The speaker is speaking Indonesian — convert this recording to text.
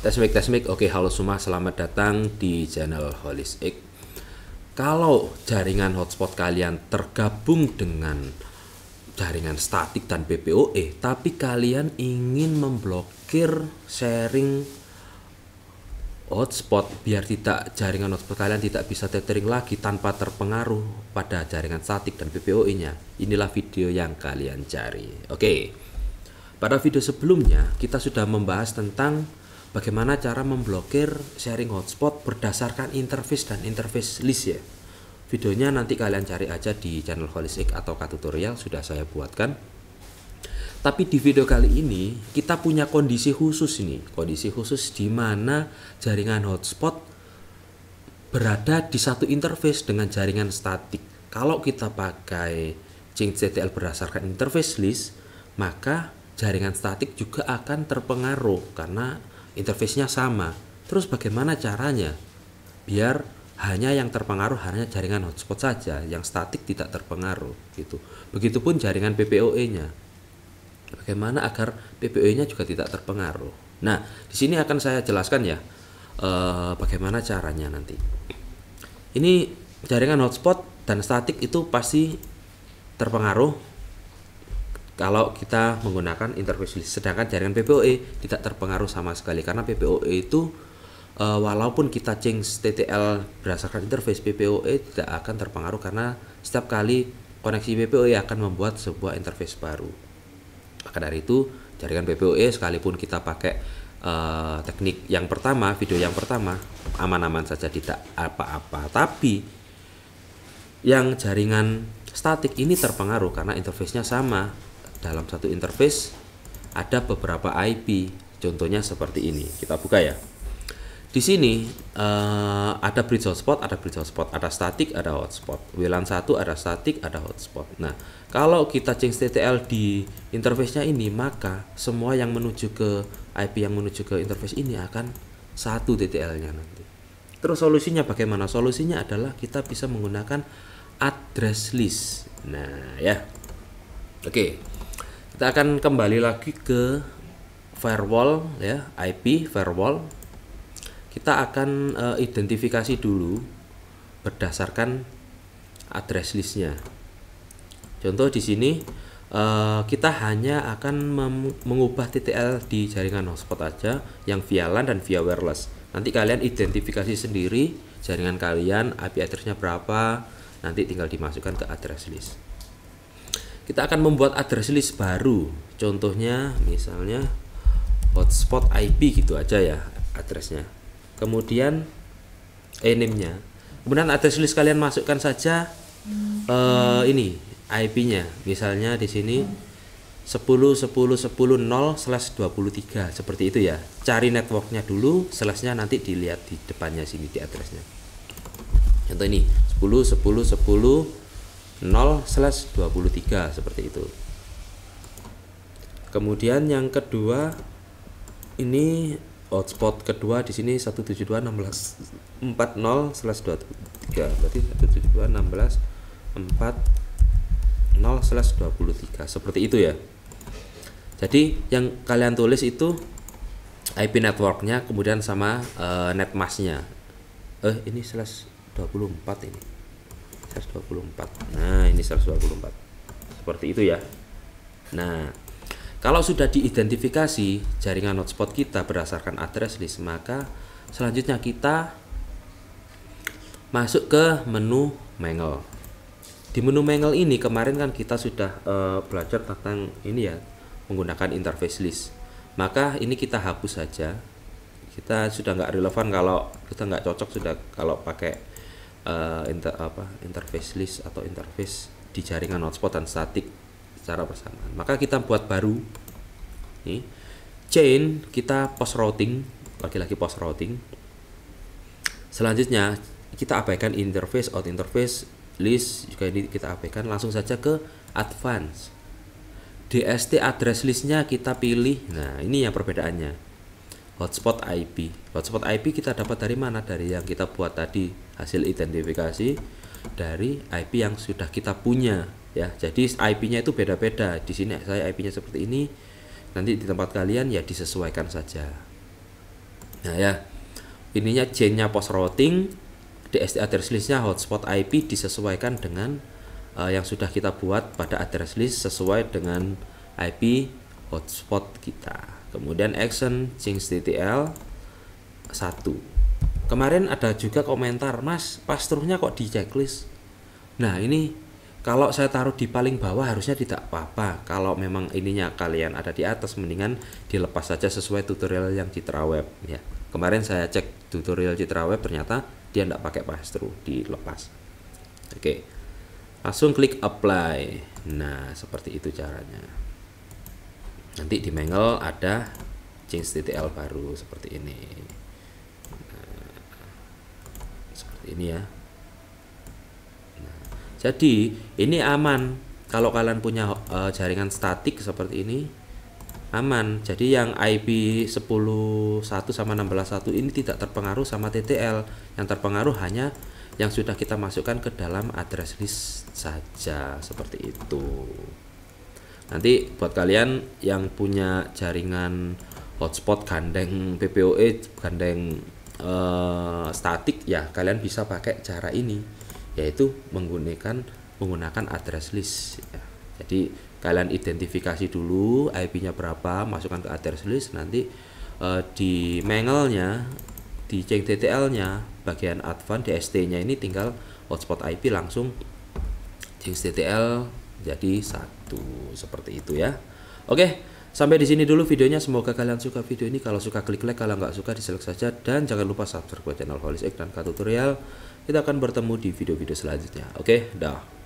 Tes mic. Oke, halo semua, selamat datang di channel Holistic. Kalau jaringan hotspot kalian tergabung dengan jaringan statik dan PPOE, tapi kalian ingin memblokir sharing hotspot biar jaringan hotspot kalian tidak bisa tethering lagi tanpa terpengaruh pada jaringan statik dan PPOE-nya, inilah video yang kalian cari. Oke. Pada video sebelumnya kita sudah membahas tentang bagaimana cara memblokir sharing hotspot berdasarkan interface dan interface list ya. Videonya nanti kalian cari aja di channel Holistic atau tutorial sudah saya buatkan. Tapi di video kali ini kita punya kondisi khusus ini, kondisi khusus di mana jaringan hotspot berada di satu interface dengan jaringan statik. Kalau kita pakai change TTL berdasarkan interface list, maka jaringan statik juga akan terpengaruh karena interface-nya sama. Terus bagaimana caranya biar hanya yang terpengaruh hanya jaringan hotspot saja, yang statik tidak terpengaruh gitu. Begitupun jaringan PPOE-nya. Bagaimana agar PPOE-nya juga tidak terpengaruh. Nah, di sini akan saya jelaskan ya bagaimana caranya nanti. Ini jaringan hotspot dan statik itu pasti terpengaruh kalau kita menggunakan interface list, sedangkan jaringan PPOE tidak terpengaruh sama sekali karena PPOE itu walaupun kita change TTL berdasarkan interface, PPOE tidak akan terpengaruh karena setiap kali koneksi PPOE akan membuat sebuah interface baru. Maka dari itu jaringan PPOE sekalipun kita pakai teknik yang pertama, video yang pertama aman-aman saja, tidak apa-apa. Tapi yang jaringan statik ini terpengaruh karena interface-nya sama. Dalam satu interface ada beberapa IP, contohnya seperti ini. Kita buka ya. Di sini ada bridge hotspot, ada statik, ada hotspot. WLAN 1 ada statik, ada hotspot. Nah, kalau kita change TTL di interface-nya ini, maka semua yang menuju ke IP yang menuju ke interface ini akan satu TTL-nya nanti. Terus solusinya bagaimana? Solusinya adalah kita bisa menggunakan address list. Nah, ya. Oke. Kita akan kembali lagi ke firewall ya, IP firewall. Kita akan identifikasi dulu berdasarkan address listnya. Contoh di sini kita hanya akan mengubah TTL di jaringan hotspot aja yang via LAN dan via wireless. Nanti kalian identifikasi sendiri jaringan kalian IP addressnya berapa, nanti tinggal dimasukkan ke address list. Kita akan membuat address list baru, contohnya misalnya hotspot IP gitu aja ya addressnya. Kemudian name-nya. Kemudian address list kalian masukkan saja ini IP-nya. Misalnya di sini 10.10.10.0/23 seperti itu ya. Cari networknya dulu, slash-nya nanti dilihat di depannya sini di addressnya. Contoh ini 10.10.10 0/23 seperti itu. Kemudian yang kedua ini hotspot kedua di sini 172.16.40/23 berarti 172.16.40/23 seperti itu ya. Jadi yang kalian tulis itu IP networknya kemudian sama netmasknya. Ini /24 ini. 124. Nah, ini 124. Seperti itu ya. Nah, kalau sudah diidentifikasi jaringan hotspot kita berdasarkan address list, maka selanjutnya kita masuk ke menu mangle. Di menu mangle ini kemarin kan kita sudah belajar tentang ini ya, menggunakan interface list. Maka ini kita hapus saja. Kita sudah nggak relevan kalau kita nggak cocok sudah kalau pakai interface list atau interface di jaringan hotspot dan statik secara bersamaan. Maka kita buat baru nih, chain kita post routing, lagi-lagi post routing. Selanjutnya kita abaikan interface, out interface, list juga ini kita abaikan, langsung saja ke advance. DST address listnya kita pilih. Nah, ini yang perbedaannya. Hotspot IP. Hotspot IP kita dapat dari mana? Dari yang kita buat tadi, hasil identifikasi dari IP yang sudah kita punya ya. Jadi IP-nya itu beda-beda. Di sini saya IP-nya seperti ini. Nanti di tempat kalian ya disesuaikan saja. Nah ya, ininya chainnya post routing, DST address listnya hotspot IP disesuaikan dengan yang sudah kita buat pada address list sesuai dengan IP hotspot kita. Kemudian action change.ttl 1. Kemarin ada juga komentar, Mas, pass-through-nya kok di checklist. Nah ini kalau saya taruh di paling bawah harusnya tidak apa-apa. Kalau memang ininya kalian ada di atas, mendingan dilepas saja sesuai tutorial yang Citra Web ya. Kemarin saya cek tutorial Citra Web, ternyata dia tidak pakai pass-through, dilepas. Oke, langsung klik apply. Nah seperti itu caranya. Nanti di Mangle ada change.ttl baru seperti ini. Nah, seperti ini ya. Jadi ini aman. Kalau kalian punya jaringan statik seperti ini, aman. Jadi yang IP 10.1 sama 16.1 ini tidak terpengaruh sama TTL. Yang terpengaruh hanya yang sudah kita masukkan ke dalam address list saja, seperti itu. Nanti buat kalian yang punya jaringan hotspot gandeng PPOE, gandeng statik ya, kalian bisa pakai cara ini, yaitu menggunakan address list ya. Jadi kalian identifikasi dulu IP-nya berapa, masukkan ke address list, nanti di Mangle-nya, di change.ttl-nya bagian advance DST-nya ini tinggal hotspot IP langsung change.ttl jadi 1, seperti itu ya. Oke, sampai di sini dulu videonya. Semoga kalian suka video ini. Kalau suka klik like, kalau nggak suka dislike saja, dan jangan lupa subscribe channel Holistic dan K Tutorial. Kita akan bertemu di video-video selanjutnya. Oke, dah.